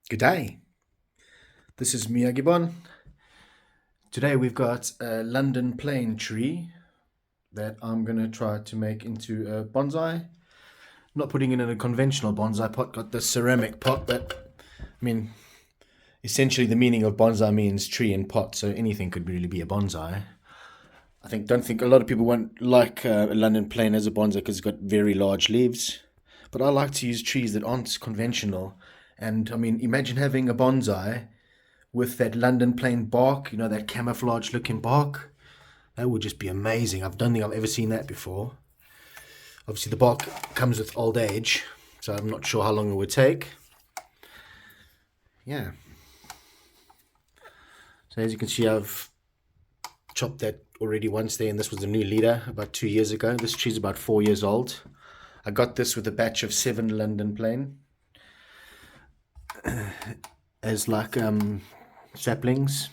Good day. This is Miyagi-bon. Today we've got a London plane tree that I'm going to try to make into a bonsai. Not putting it in a conventional bonsai pot, got the ceramic pot that, essentially the meaning of bonsai means tree in pot, so anything could really be a bonsai. Don't think a lot of people won't like a London plane as a bonsai because it's got very large leaves. But I like to use trees that aren't conventional. And imagine having a bonsai with that London plain bark, that camouflage looking bark. That would just be amazing. I don't think I've ever seen that before. Obviously, the bark comes with old age, so I'm not sure how long it would take. Yeah. So as you can see, I've chopped that already once there, and this was a new leader about 2 years ago. This tree's about 4 years old. I got this with a batch of 7 London plain as like saplings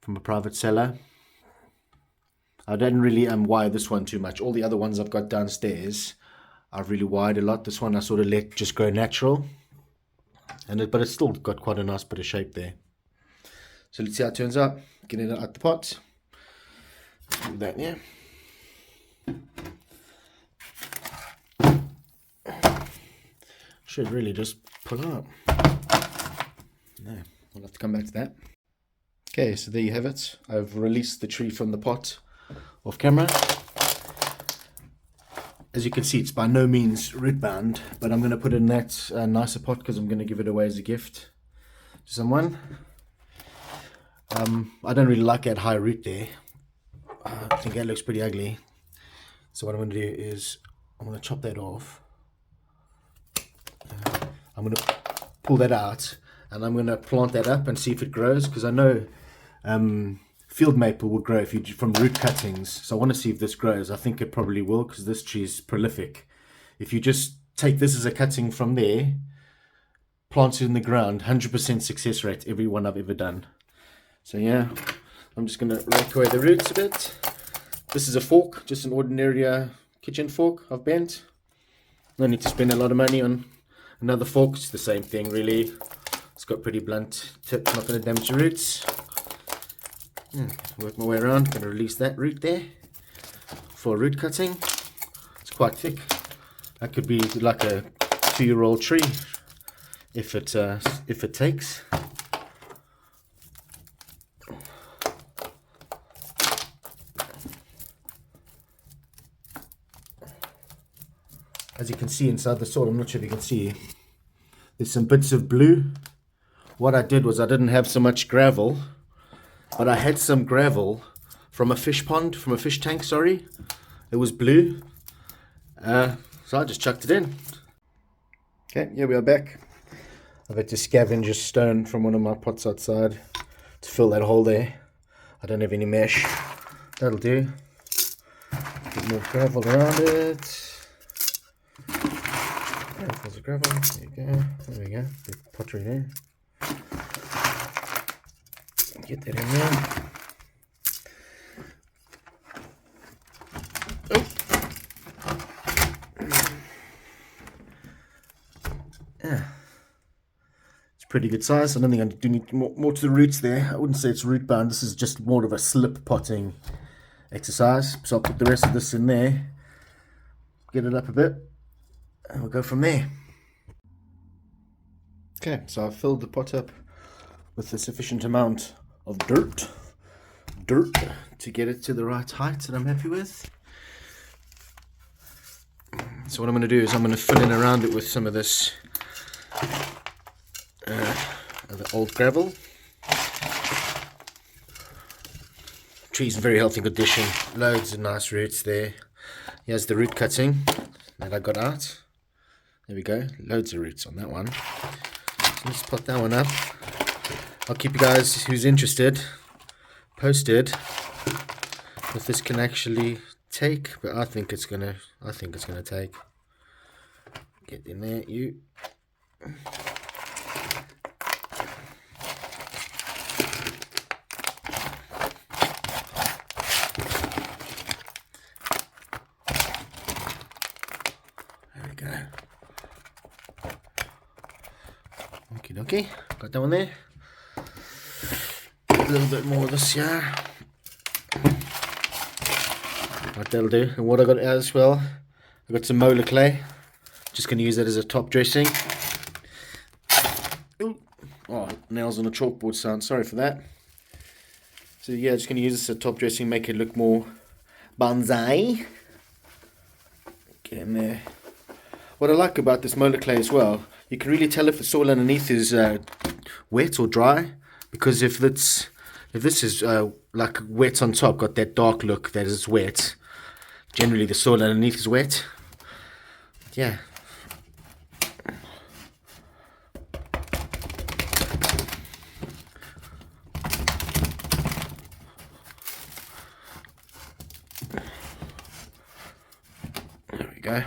from a private seller. I don't really wire this one too much. All the other ones I've got downstairs, I've really wired a lot. This one I sort of let just grow natural, but it's still got quite a nice bit of shape there. So let's see how it turns out. Get it out the pot. Do that, yeah. Should really just pull out. No, we'll have to come back to that. Okay, so there you have it. I've released the tree from the pot off camera. As you can see, it's by no means root bound, but I'm going to put it in that nicer pot because I'm going to give it away as a gift to someone. I don't really like that high root there. I think that looks pretty ugly. So what I'm going to do is I'm going to chop that off. I'm going to pull that out and I'm going to plant that up and see if it grows, because I know field maple will grow if you from root cuttings. So I want to see if this grows. I think it probably will, because this tree is prolific. If you just take this as a cutting from there, plant it in the ground, 100% success rate, every one I've ever done. So yeah, I'm just going to rake away the roots a bit. This is a fork, just an ordinary kitchen fork I've bent. No need to spend a lot of money on another fork. It's the same thing really. It's got pretty blunt tip, not going to damage the roots. Work my way around, going to release that root there for root cutting. It's quite thick. That could be like a 2-year-old tree if it takes. As you can see inside the soil, I'm not sure if you can see, there's some bits of blue. What I did was I didn't have so much gravel, but I had some gravel from a fish pond, from a fish tank, sorry. It was blue. So I just chucked it in. Okay, here we are back. I've had to scavenge a stone from one of my pots outside to fill that hole there. I don't have any mesh. That'll do. Bit more gravel around it. There's the gravel. There you go. There we go. The pottery there. Get that in there. Oh. Yeah. It's pretty good size. I don't think I do need more to the roots there. I wouldn't say it's root bound. This is just more of a slip potting exercise. So I'll put the rest of this in there. Get it up a bit. And we'll go from there. Okay, so I've filled the pot up with a sufficient amount of dirt to get it to the right height that I'm happy with. So what I'm going to do is I'm going to fill in around it with some of this the old gravel. Tree's in very healthy condition, loads of nice roots there. Here's the root cutting that I got out. There we go, loads of roots on that one. So let's put that one up. I'll keep you guys who's interested posted if this can actually take, but I think it's gonna take. Get in there, you. There we go. Okay, got that one there. A little bit more of this here. Right, that'll do. And what I got as well, I got some molar clay. Just going to use that as a top dressing. Ooh. Oh, nails on a chalkboard sound. Sorry for that. So yeah, just going to use this as a top dressing, make it look more bonsai. Get in there. What I like about this molar clay as well, you can really tell if the soil underneath is wet or dry, because if this is like wet on top, got that dark look that is wet, generally the soil underneath is wet. Yeah. There we go.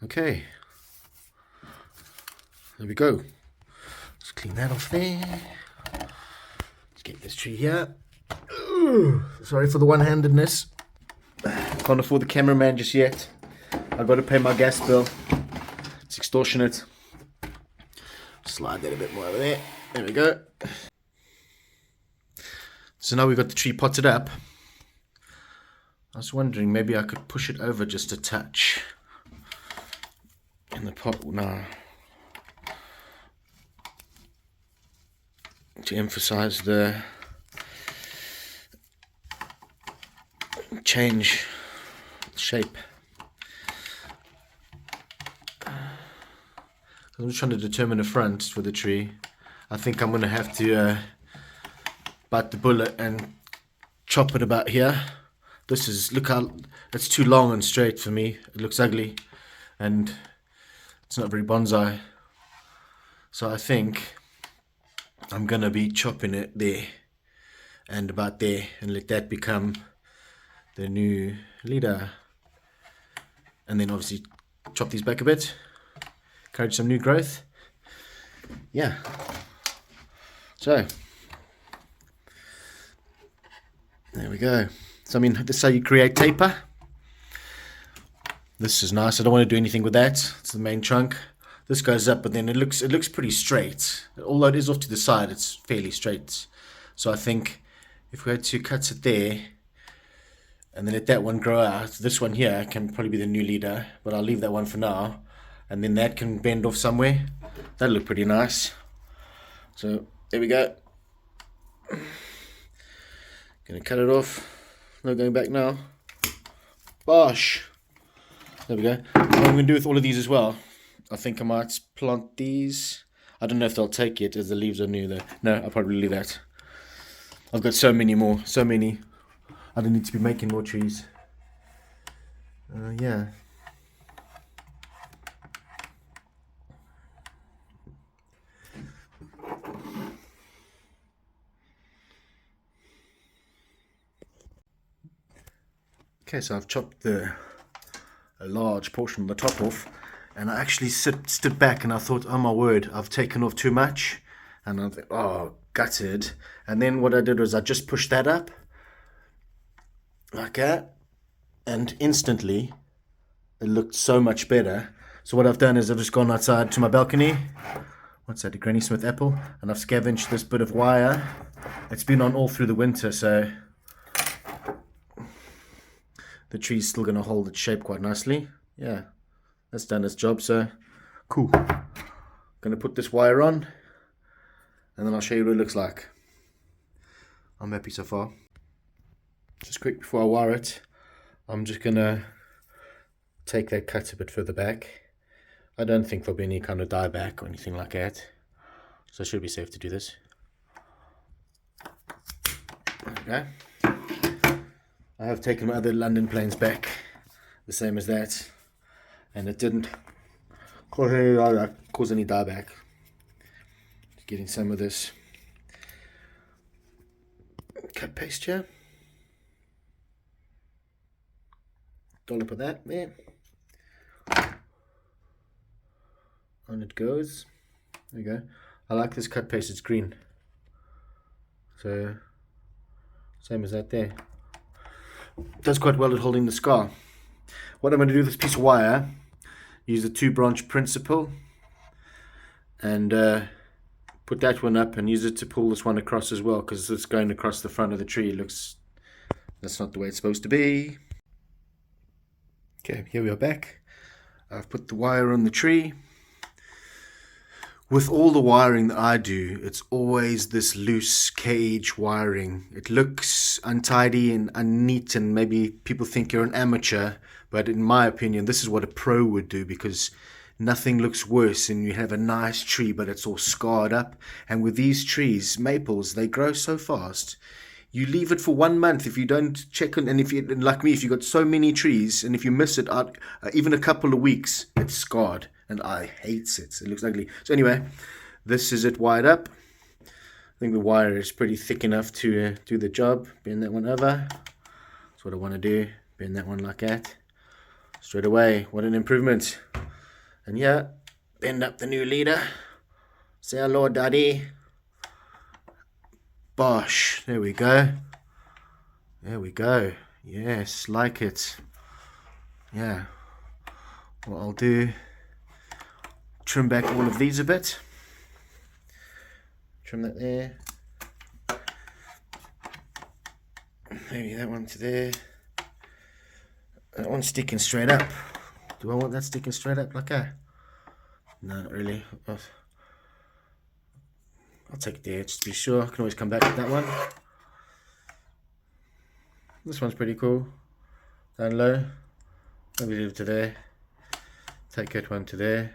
Okay, there we go. Let's clean that off there. Let's get this tree here. Ooh, sorry for the one-handedness. Can't afford the cameraman just yet. I've got to pay my gas bill. It's extortionate. Slide that a bit more over there. There we go. So now we've got the tree potted up. I was wondering maybe I could push it over just a touch. In the pot now, to emphasize the change shape. I'm just trying to determine a front for the tree. I think I'm going to have to bite the bullet and chop it about here. This is, look how, it's too long and straight for me. It looks ugly and it's not very bonsai. So I think I'm going to be chopping it there and about there and let that become the new leader. And then obviously chop these back a bit, encourage some new growth. Yeah. So there we go. So I mean, this is how you create taper. This is nice. I don't want to do anything with that. It's the main trunk. This goes up, but then it looks pretty straight. Although it is off to the side, it's fairly straight. So I think if we had to cut it there and then let that one grow out, this one here can probably be the new leader, but I'll leave that one for now. And then that can bend off somewhere. That'll look pretty nice. So there we go. Gonna cut it off. No going back now. Bosh. There we go. What I'm going to do with all of these as well, I think I might plant these. I don't know if they'll take it as the leaves are new though. No, I'll probably leave that. I've got so many more. So many. I don't need to be making more trees. Yeah. Okay, so I've chopped a large portion of the top off, and I actually stood back and I thought, oh my word, I've taken off too much, and I thought, oh, gutted. And then what I did was I just pushed that up like that, and instantly it looked so much better. So what I've done is I've just gone outside to my balcony. What's that, a Granny Smith apple? And I've scavenged this bit of wire. It's been on all through the winter, so the tree's still going to hold its shape quite nicely. Yeah, that's done its job, so cool. Going to put this wire on, and then I'll show you what it looks like. I'm happy so far. Just quick before I wire it, I'm just going to take that cut a bit further back. I don't think there'll be any kind of dieback or anything like that, so it should be safe to do this. Okay. I have taken my other London planes back, the same as that, and it didn't cause any dieback. Just getting some of this cut paste here. Dollop of that there. On it goes. There you go. I like this cut paste, it's green. So, same as that there. Does quite well at holding the scar. What I'm going to do with this piece of wire, use the 2-branch principle and put that one up and use it to pull this one across as well, because it's going across the front of the tree. It looks, that's not the way it's supposed to be. Okay, here we are back. I've put the wire on the tree. With all the wiring that I do, it's always this loose cage wiring. It looks untidy and unneat, and maybe people think you're an amateur, but in my opinion, this is what a pro would do, because nothing looks worse than you have a nice tree, but it's all scarred up. And with these trees, maples, they grow so fast. You leave it for 1 month if you don't check on, and if you, like me, if you've got so many trees, and if you miss it out, even a couple of weeks, it's scarred. And I hate it. It looks ugly. So anyway, this is it wired up. I think the wire is pretty thick enough to do the job. Bend that one over. That's what I want to do. Bend that one like that. Straight away. What an improvement. And yeah, bend up the new leader. Say hello, Daddy. Bosh. There we go. There we go. Yes, like it. Yeah. What I'll do, trim back all of these a bit. Trim that there. Maybe that one to there. That one's sticking straight up. Do I want that sticking straight up like that? No, not really. I'll take it there just to be sure. I can always come back with that one. This one's pretty cool. Down low. Maybe leave it to there. Take that one to there.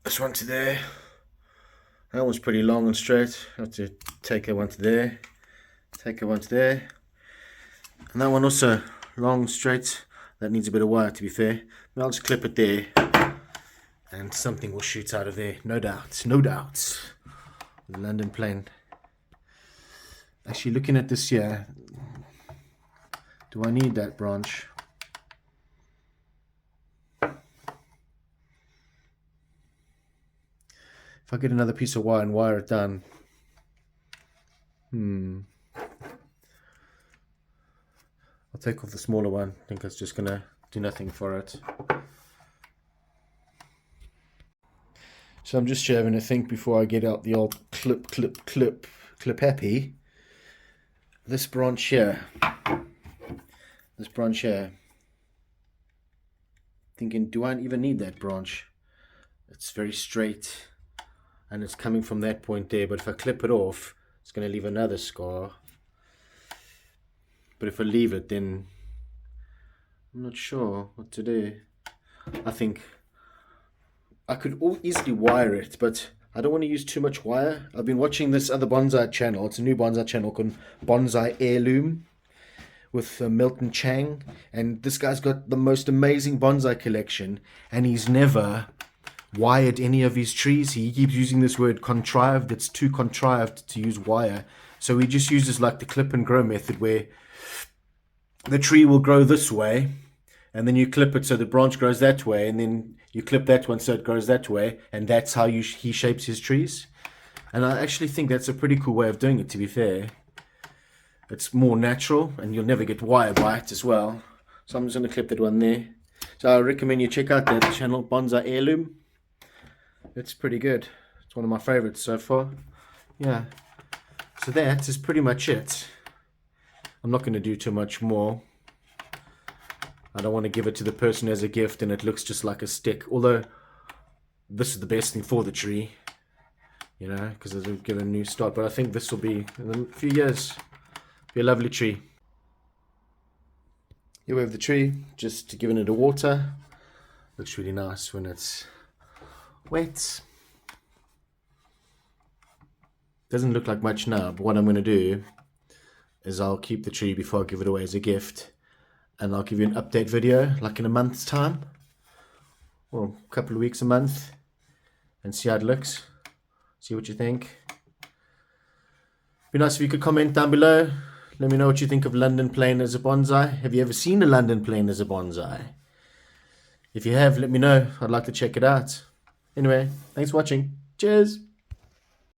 This one to there. That one's pretty long and straight. I have to take that one to there. Take that one to there. And that one also long, straight. That needs a bit of wire, to be fair. But I'll just clip it there. And something will shoot out of there. No doubt. No doubt. The London plane. Actually, looking at this here. Do I need that branch? If I get another piece of wire and wire it down. I'll take off the smaller one. I think it's just going to do nothing for it. So I'm just having a think before I get out the old clip happy. This branch here. Thinking, do I even need that branch? It's very straight. And it's coming from that point there, but if I clip it off, it's going to leave another scar. But if I leave it, then I'm not sure what to do. I think I could easily wire it, but I don't want to use too much wire. I've been watching this other bonsai channel. It's a new bonsai channel called Bonsai Heirloom with Milton Chang. And this guy's got the most amazing bonsai collection, and he's never wired any of his trees. He keeps using this word contrived. It's too contrived to use wire. So he just uses like the clip and grow method, where the tree will grow this way, and then you clip it so the branch grows that way, and then you clip that one so it grows that way, and that's how he shapes his trees. And I actually think that's a pretty cool way of doing it, to be fair. It's more natural, and you'll never get wire bite as well. So I'm just going to clip that one there. So I recommend you check out that channel, Bonsai Heirloom. It's pretty good. It's one of my favorites so far. Yeah. So that is pretty much it. I'm not going to do too much more. I don't want to give it to the person as a gift and it looks just like a stick. Although this is the best thing for the tree, you know, because it'll get a new start. But I think this will be, in a few years, be a lovely tree. Here we have the tree, just giving it a water. Looks really nice when it's wet. Doesn't look like much now, but what I'm going to do is I'll keep the tree before I give it away as a gift, and I'll give you an update video like in a month's time, or a couple of weeks, a month, and see how it looks, see what you think. Be nice if you could comment down below. Let me know what you think of London plane as a bonsai. Have you ever seen a London plane as a bonsai? If you have, let me know. I'd like to check it out. Anyway, thanks for watching. Cheers.